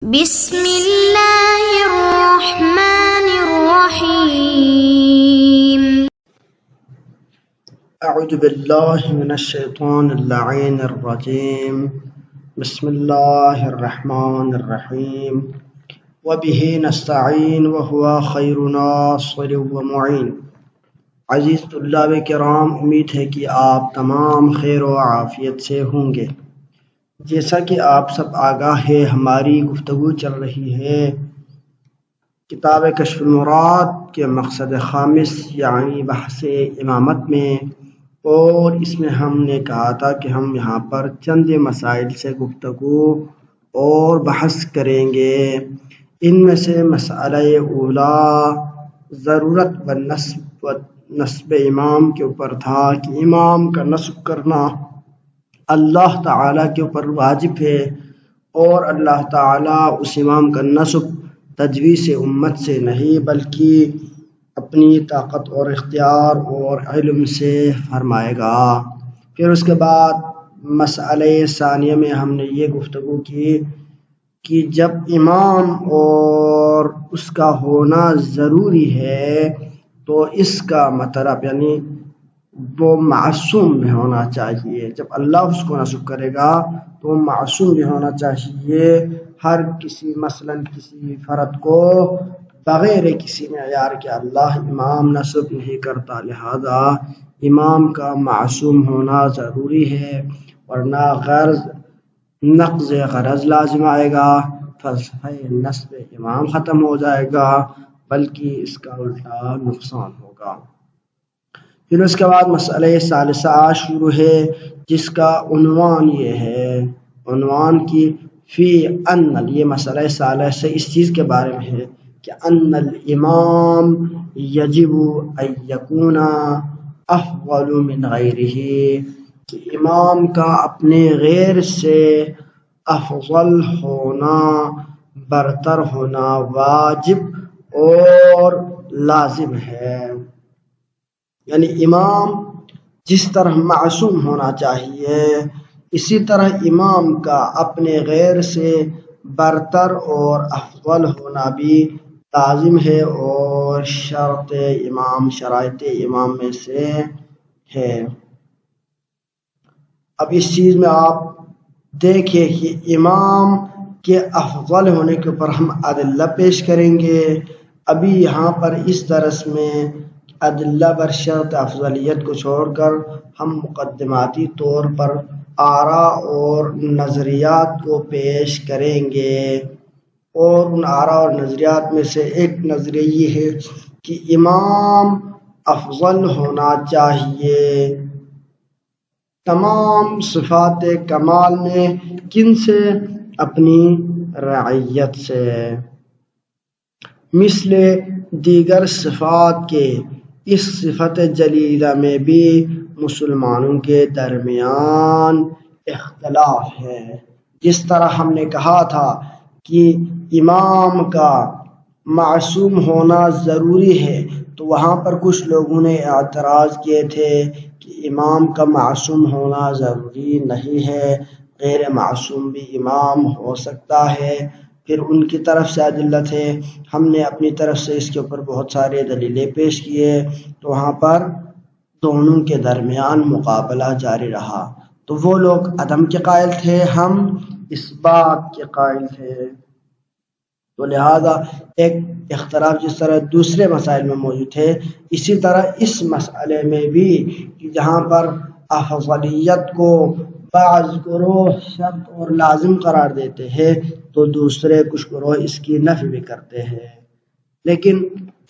بسم اللہ الرحمن الرحیم۔ اعوذ باللہ من الشیطان اللعین الرجیم۔ بسم اللہ الرحمن الرحیم۔ وبہ نستعین وہو خیر ناصر ومعین۔ عزیز طلاب کرام، امید ہے کہ آپ تمام خیر و عافیت سے ہوں گے۔ جیسا کہ آپ سب آگاہ ہے، ہماری گفتگو چل رہی ہے کتاب کشف المراد کے مقصد خامس یعنی بحث امامت میں، اور اس میں ہم نے کہا تھا کہ ہم یہاں پر چند مسائل سے گفتگو اور بحث کریں گے۔ ان میں سے مسئلہ اولا ضرورت و نسب امام کے اوپر تھا کہ امام کا نسب کرنا اللہ تعالیٰ کے اوپر واجب ہے، اور اللہ تعالیٰ اس امام کا نسب تجویز امت سے نہیں بلکہ اپنی طاقت اور اختیار اور علم سے فرمائے گا۔ پھر اس کے بعد مسئلہ ثانیہ میں ہم نے یہ گفتگو کی کہ جب امام اور اس کا ہونا ضروری ہے تو اس کا مطلب یعنی وہ معصوم بھی ہونا چاہیے۔ جب اللہ اس کو نصب کرے گا تو معصوم بھی ہونا چاہیے، ہر کسی مثلا کسی فرد کو بغیر کسی معیار کے اللہ امام نصب نہیں کرتا، لہذا امام کا معصوم ہونا ضروری ہے، ورنہ نقض غرض لازم آئے گا، فلسفہ نسب امام ختم ہو جائے گا، بلکہ اس کا الٹا نقصان ہوگا۔ پھر اس کے بعد مسئلہ ثالثہ شروع ہے، جس کا عنوان یہ ہے، عنوان کی فی ان، یہ مسئلہ ثالثہ اس چیز کے بارے میں ہے کہ ان الامام یجب ان یکون افضل من غیرہ، کہ امام کا اپنے غیر سے افضل ہونا، برتر ہونا واجب اور لازم ہے۔ یعنی امام جس طرح معصوم ہونا چاہیے، اسی طرح امام کا اپنے غیر سے برتر اور افضل ہونا بھی لازم ہے اور شرائط امام میں سے ہے۔ اب اس چیز میں آپ دیکھیں کہ امام کے افضل ہونے کے اوپر ہم ادلہ پیش کریں گے۔ ابھی یہاں پر اس درس میں ادلہ بر شرط افضلیت کو چھوڑ کر ہم مقدماتی طور پر آراء اور نظریات کو پیش کریں گے، اور ان آراء اور نظریات میں سے ایک نظریہ یہ ہے کہ امام افضل ہونا چاہیے تمام صفات کمال میں، کن سے؟ اپنی رعیت سے، مثل دیگر صفات کے اس صفت جلیلہ میں بھی مسلمانوں کے درمیان اختلاف ہے۔ جس طرح ہم نے کہا تھا کہ امام کا معصوم ہونا ضروری ہے، تو وہاں پر کچھ لوگوں نے اعتراض کیے تھے کہ امام کا معصوم ہونا ضروری نہیں ہے، غیر معصوم بھی امام ہو سکتا ہے۔ پھر ان کی طرف سے ادلہ تھے، ہم نے اپنی طرف سے اس کے اوپر بہت سارے دلیلیں پیش کیے، تو وہاں پر دونوں کے درمیان مقابلہ جاری رہا۔ تو وہ لوگ عدم کے قائل تھے، ہم اس بات کے قائل تھے، تو لہذا ایک اختلاف جس طرح دوسرے مسائل میں موجود ہے، اسی طرح اس مسئلے میں بھی کہ جہاں پر افضلیت کو بعض گروہ شرط اور لازم قرار دیتے ہیں تو دوسرے کچھ گروہ اس کی نفی بھی کرتے ہیں۔ لیکن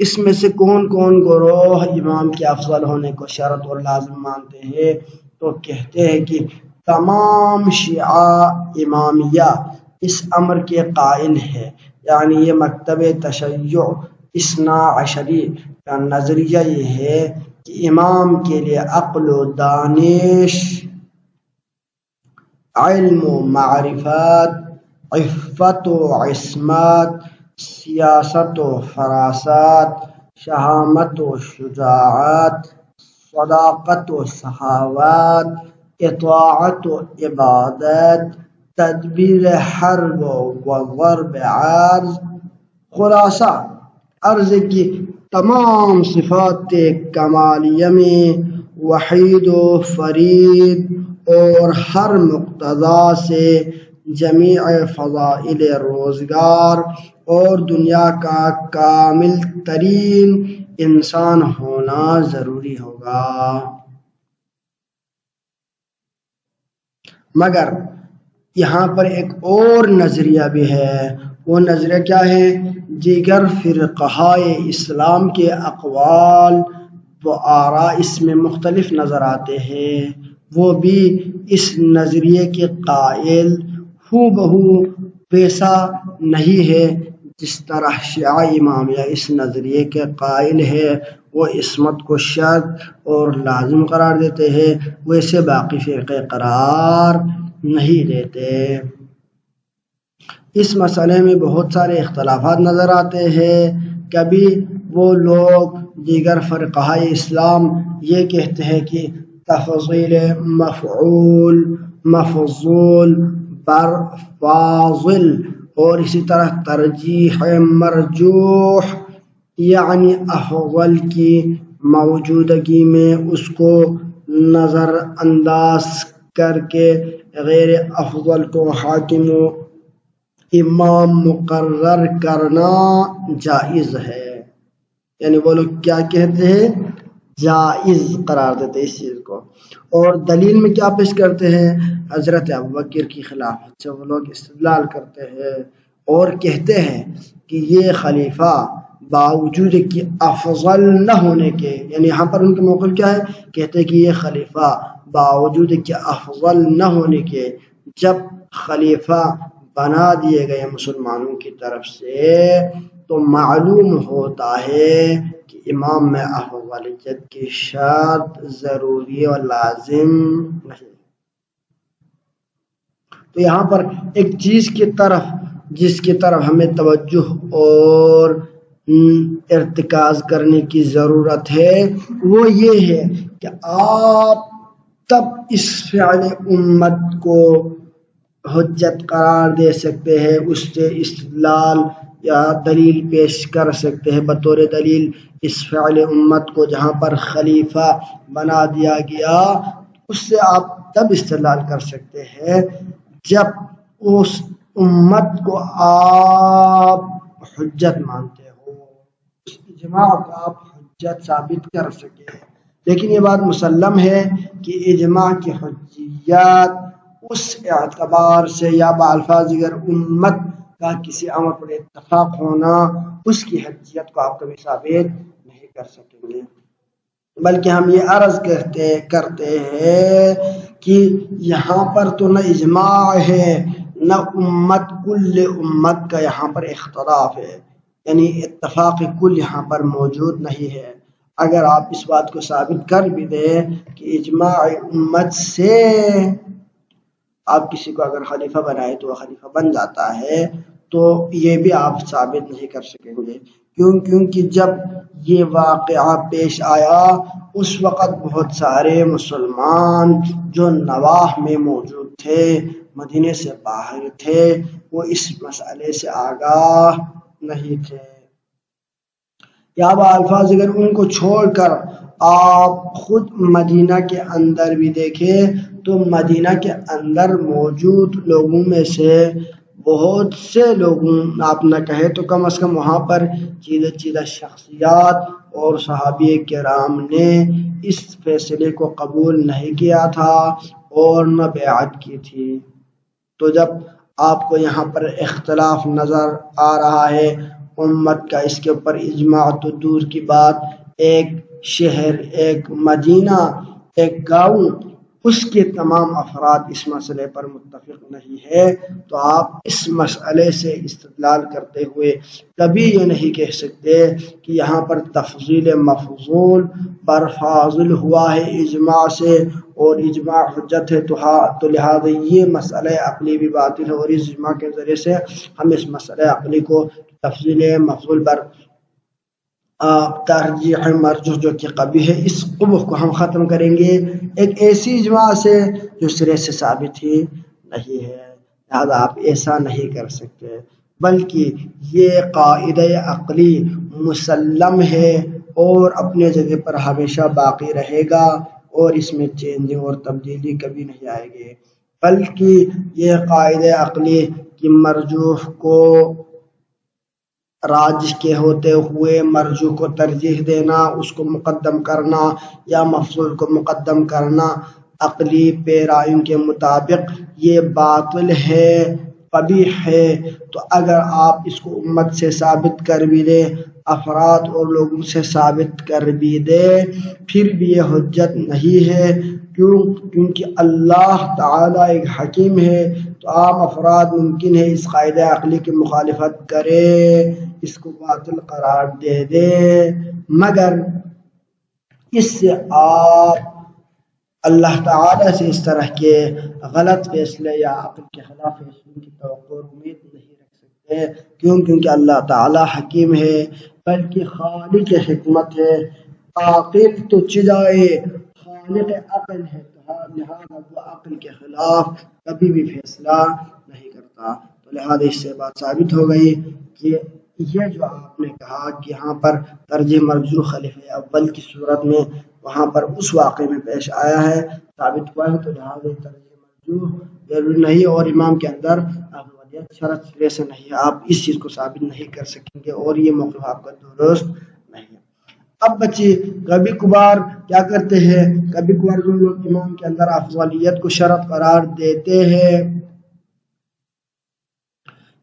اس میں سے کون کون گروہ امام کے افضل ہونے کو شرط اور لازم مانتے ہیں؟ تو کہتے ہیں کہ تمام شیعہ امامیہ اس امر کے قائل ہے، یعنی یہ مکتب تشیع اثنا عشری کا نظریہ یہ ہے کہ امام کے لیے عقل و دانش، علم و معرفت، عفت و عصمت، سیاست و فراست، شہامت و شجاعت، صداقت و سخاوت، اطاعت و عبادت، تدبیر حرب و ضرب عرض، خلاصہ عرض کی تمام صفات کمالیہ میں وحید و فرید اور ہر مقتضا سے جمیع فضائل روزگار اور دنیا کا کامل ترین انسان ہونا ضروری ہوگا۔ مگر یہاں پر ایک اور نظریہ بھی ہے، وہ نظریہ کیا ہے؟ دیگر فرقہائے اسلام کے اقوال و آراء اس میں مختلف نظر آتے ہیں، وہ بھی اس نظریے کے قائل ہو بہو ویسا نہیں ہے جس طرح شیعہ امامیہ اس نظریے کے قائل ہے، وہ عصمت کو شرط اور لازم قرار دیتے ہیں، ویسے باقی فرقے قرار نہیں دیتے۔ اس مسئلے میں بہت سارے اختلافات نظر آتے ہیں۔ کبھی وہ لوگ دیگر فرقہائے اسلام یہ کہتے ہیں کہ تفضیل مفعول مفضول بر فاضل اور اسی طرح ترجیح مرجوح، یعنی افضل کی موجودگی میں اس کو نظر انداز کر کے غیر افضل کو حاکم و امام مقرر کرنا جائز ہے۔ یعنی وہ لوگ کیا کہتے ہیں؟ جائز قرار دیتے اس چیز کو، اور دلیل میں کیا پیش کرتے ہیں؟ حضرت ابوبکر کی خلافت سے وہ لوگ استدلال کرتے ہیں اور کہتے ہیں کہ یہ خلیفہ باوجود کہ افضل نہ ہونے کے، یعنی یہاں پر ان کے موقف کیا ہے؟ کہتے ہیں کہ یہ خلیفہ باوجود کہ افضل نہ ہونے کے جب خلیفہ بنا دیے گئے مسلمانوں کی طرف سے تو معلوم ہوتا ہے کہ امام میں افضلیت کی شرط ضروری اور لازم نہیں۔ تو یہاں پر ایک چیز کی طرف جس کی طرف ہمیں توجہ اور ارتکاز کرنے کی ضرورت ہے وہ یہ ہے کہ آپ تب اس فعل امت کو حجت قرار دے سکتے ہیں، اس سے استدلال یا دلیل پیش کر سکتے ہیں بطور دلیل اس فعل امت کو جہاں پر خلیفہ بنا دیا گیا، اس سے آپ تب استدلال کر سکتے ہیں جب اس امت کو آپ حجت مانتے ہو، اس اجماع کو آپ حجت ثابت کر سکے۔ لیکن یہ بات مسلم ہے کہ اجماع کی حجیت اس اعتبار سے یا بالفاظ دیگر امت کا کسی امر پر اتفاق ہونا، اس کی حجیت کو آپ کبھی ثابت نہیں کر سکیں گے، بلکہ ہم یہ عرض کرتے ہیں کہ یہاں پر تو نہ اجماع ہے نہ امت کل امت کا یہاں پر اختلاف ہے، یعنی اتفاق کل یہاں پر موجود نہیں ہے۔ اگر آپ اس بات کو ثابت کر بھی دیں کہ اجماع امت سے آپ کسی کو اگر خلیفہ بنائے تو وہ خلیفہ بن جاتا ہے، تو یہ بھی آپ ثابت نہیں کر سکیں گے۔ کیونکہ جب یہ واقعہ پیش آیا اس وقت بہت سارے مسلمان جو نواح میں موجود تھے، مدینے سے باہر تھے، وہ اس مسئلے سے آگاہ نہیں تھے، یا بالفاظ اگر ان کو چھوڑ کر آپ خود مدینہ کے اندر بھی دیکھیں تو مدینہ کے اندر موجود لوگوں میں سے بہت سے لوگوں، آپ نہ کہے تو کم از کم وہاں پر چیدہ شخصیات اور صحابی کرام نے اس فیصلے کو قبول نہیں کیا تھا اور نہ بیعت کی تھی۔ تو جب آپ کو یہاں پر اختلاف نظر آ رہا ہے امت کا، اس کے اوپر اجماع تو دور کی بات، ایک شہر، ایک مدینہ، ایک گاؤں، اس کے تمام افراد اس مسئلے پر متفق نہیں ہے، تو آپ اس مسئلے سے استدلال کرتے ہوئے کبھی یہ نہیں کہہ سکتے کہ یہاں پر تفضیل مفضول بر فاضل ہوا ہے اجماع سے اور اجماع حجت ہے، تو لہذا یہ مسئلہ عقلی بھی باطل ہے، اور اس اجماع کے ذریعے سے ہم اس مسئلہ عقلی کو تفضیل مفضول بر ترجیح مرجوح جو کہ قبیح ہے، اس قبح کو ہم ختم کریں گے ایک ایسی اجماع سے جو سرے سے ثابت ہی نہیں ہے۔ لہذا آپ ایسا نہیں کر سکتے، بلکہ یہ قاعدہ عقلی مسلم ہے اور اپنے جگہ پر ہمیشہ باقی رہے گا، اور اس میں چینجنگ اور تبدیلی کبھی نہیں آئے گی، بلکہ یہ قاعدہ عقلی کہ مرجوح کو راجح کے ہوتے ہوئے مرجوح کو ترجیح دینا، اس کو مقدم کرنا یا مفضول کو مقدم کرنا عقلی پیرائیوں کے مطابق یہ باطل ہے، قبیح ہے۔ تو اگر آپ اس کو امت سے ثابت کر بھی دیں، افراد اور لوگوں سے ثابت کر بھی دیں، پھر بھی یہ حجت نہیں ہے، کیونکہ اللہ تعالیٰ ایک حکیم ہے۔ تو عام افراد ممکن ہے اس قاعدہ عقلی کی مخالفت کرے، اس کو باطل قرار دے دے، مگر اس سے آپ اللہ تعالیٰ سے اس طرح کے غلط فیصلے یا عقل کے خلاف فیصلوں کی توقع اور امید نہیں رکھ سکتے، کیونکہ اللہ تعالیٰ حکیم ہے، بلکہ خالق حکمت ہے۔ عاقل تو چیزائے خالق عقل ہے، لہذا وہ عقل کے خلاف کبھی بھی فیصلہ نہیں کرتا۔ تو لہذا اس سے بات ثابت ہو گئی کہ یہ جو آپ نے کہا کہ یہاں پر ترجیح مرجوح خلیفہ اول کی صورت میں وہاں پر اس واقعے میں پیش آیا ہے، ثابت ہوا ہے، تو لہٰذا ترجیح مرجوح ضروری نہیں، اور امام کے اندر افضلیت شرط سرے سے نہیں ہے، آپ اس چیز کو ثابت نہیں کر سکیں گے، اور یہ موقف آپ کا درست نہیں ہے۔ اب بچے کبھی کبھار کیا کرتے ہیں، کبھی کبھار جو لوگ امام کے اندر افضلیت کو شرط قرار دیتے ہیں،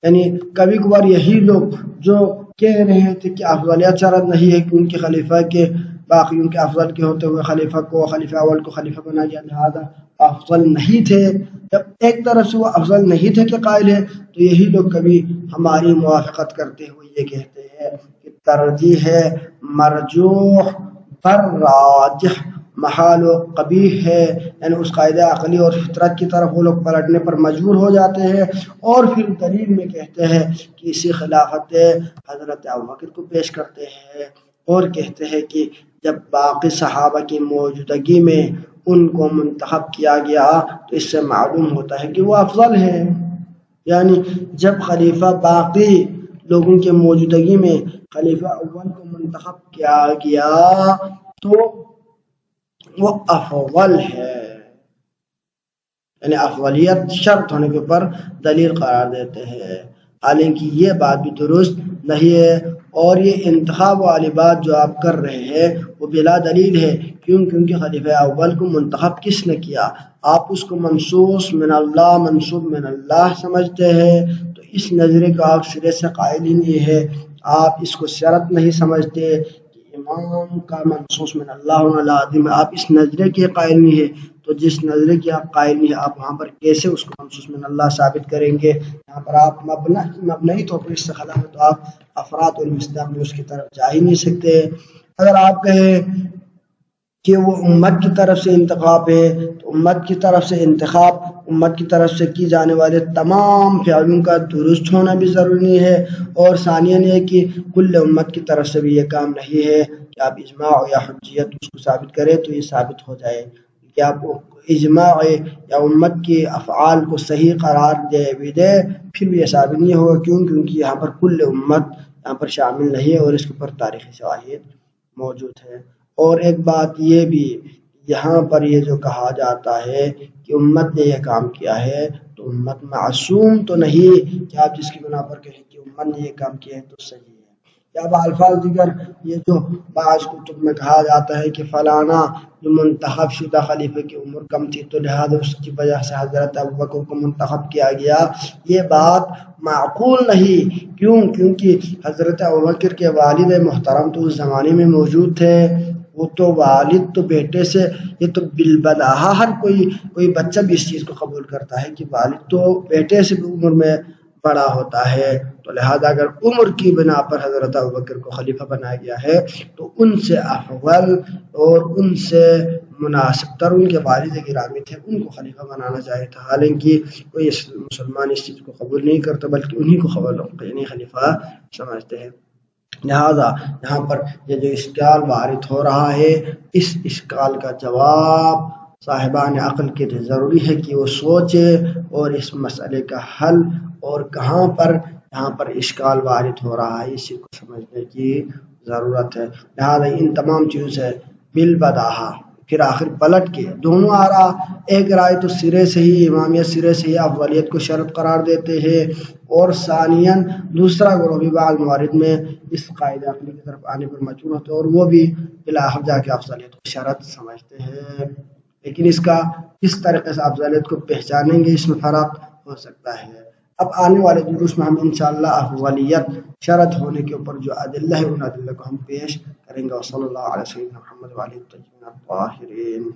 یعنی کبھی کبھار یہی لوگ جو کہہ رہے تھے کہ افضلیت شرط نہیں ہے کیونکہ خلیفہ کے باقیوں کے افضل کے ہوتے ہوئے خلیفہ اول کو خلیفہ بنا گیا، لہذا افضل نہیں تھے، جب ایک طرف سے وہ افضل نہیں تھے کہ قائل ہے، تو یہی لوگ کبھی ہماری موافقت کرتے ہوئے یہ کہتے ہیں کہ ترجیح ہے مرجوح پر راجح محال و قبیح ہے، یعنی اس قاعدہ عقلی اور فطرت کی طرف وہ لوگ پلٹنے پر مجبور ہو جاتے ہیں، اور پھر دلیل میں کہتے ہیں کہ اسی خلافت حضرت ابوبکر کو پیش کرتے ہیں، اور کہتے ہیں کہ جب باقی صحابہ کی موجودگی میں ان کو منتخب کیا گیا تو اس سے معلوم ہوتا ہے کہ وہ افضل ہے، یعنی جب خلیفہ باقی لوگوں کے موجودگی میں خلیفہ اول کو منتخب کیا گیا تو وہ افضل ہے، یعنی افضلیت شرط ہونے کے اوپر دلیل قرار دیتے ہیں، حالانکہ یہ بات بھی درست نہیں ہے، اور یہ انتخاب والی بات جو آپ کر رہے ہیں وہ بلا دلیل ہے، کیونکہ خلیفہ اول کو منتخب کس نے کیا، آپ اس کو منصوص من اللہ منصوب من اللہ سمجھتے ہیں، تو اس نظریے کو آپ سرے سے قائل ہی نہیں ہے، آپ اس کو شرط نہیں سمجھتے کہ امام کا منصوص من اللہ ہونا لازم ہے، آپ اس نظریے کے قائل نہیں ہے، تو جس نظریے کی آپ قائل نہیں ہے آپ وہاں پر کیسے اس کو منصوص من اللہ ثابت کریں گے؟ یہاں پر آپ مبنی طور پر اس سے خلا ہے، تو آپ افراد اور مصداق میں اس کی طرف جا ہی نہیں سکتے۔ اگر آپ کہیں کہ وہ امت کی طرف سے انتخاب ہے، تو امت کی طرف سے انتخاب امت کی طرف سے کی جانے والے تمام فعلوں کا درست ہونا بھی ضروری ہے، اور ثانیاً یہ کہ کل امت کی طرف سے بھی یہ کام نہیں ہے کہ آپ اجماع یا حجیت اس کو ثابت کریں تو یہ ثابت ہو جائے، کہ آپ اجماع یا امت کی افعال کو صحیح قرار دے بھی دے پھر بھی یہ ثابت نہیں ہوگا، کیونکہ یہاں پر کل امت یہاں پر شامل نہیں ہے، اور اس کے اوپر تاریخی شواہد موجود ہے۔ اور ایک بات یہ بھی یہاں پر یہ جو کہا جاتا ہے کہ امت نے یہ کام کیا ہے، تو امت معصوم تو نہیں کہ آپ جس کی بنا پر کہیں کہ امت نے یہ کام کیا ہے تو صحیح ہے، یا الفاظ دیگر یہ جو بعض کتب میں کہا جاتا ہے کہ فلانا جو منتخب شدہ خلیفہ کی عمر کم تھی تو لہذا اس کی وجہ سے حضرت ابوبکر کو منتخب کیا گیا، یہ بات معقول نہیں، کیونکہ حضرت ابوبکر کے والد محترم تو اس زمانے میں موجود تھے، وہ تو والد تو بیٹے سے، یہ تو بالبداہہ ہر کوئی بچہ بھی اس چیز کو قبول کرتا ہے کہ والد تو بیٹے سے بھی عمر میں بڑا ہوتا ہے، تو لہذا اگر عمر کی بنا پر حضرت ابوبکر کو خلیفہ بنایا گیا ہے تو ان سے افضل اور ان سے مناسب تر ان کے والد گرامی تھے، ان کو خلیفہ بنانا چاہیے تھا، حالانکہ کوئی مسلمان اس چیز کو قبول نہیں کرتا بلکہ انہی کو خلیفہ سمجھتے ہیں۔ لہذا یہاں پر یہ جو اشکال وارد ہو رہا ہے، اس اشکال کا جواب صاحبان عقل کے لیے ضروری ہے کہ وہ سوچے اور اس مسئلے کا حل اور کہاں پر یہاں پر اشکال وارد ہو رہا ہے اسی کو سمجھنے کی ضرورت ہے۔ لہٰذا ان تمام چیزوں سے بالبداہا پھر آخر پلٹ کے دونوں آرا ایک رائے تو سرے سے ہی امامیت سرے سے ہی افضلیت کو شرط قرار دیتے ہیں، اور ثانیاً دوسرا گروہ بھی بعض موارد میں اس قاعدہ عقلی کی طرف آنے پر مجبور ہوتے ہیں اور وہ بھی بالآخر جا کے افضلیت کو شرط سمجھتے ہیں، لیکن اس کا کس طریقے سے افضلیت کو پہچانیں گے اس میں فرق ہو سکتا ہے۔ اب آنے والے دروس میں ہم انشاءاللہ افضلیت شرط ہونے کے اوپر جو ادلہ ہے ان ادلہ کو ہم پیش کریں گے۔ وصلی اللہ علیہ سیدنا محمد وعلیہ الطاہرین الطاہرین۔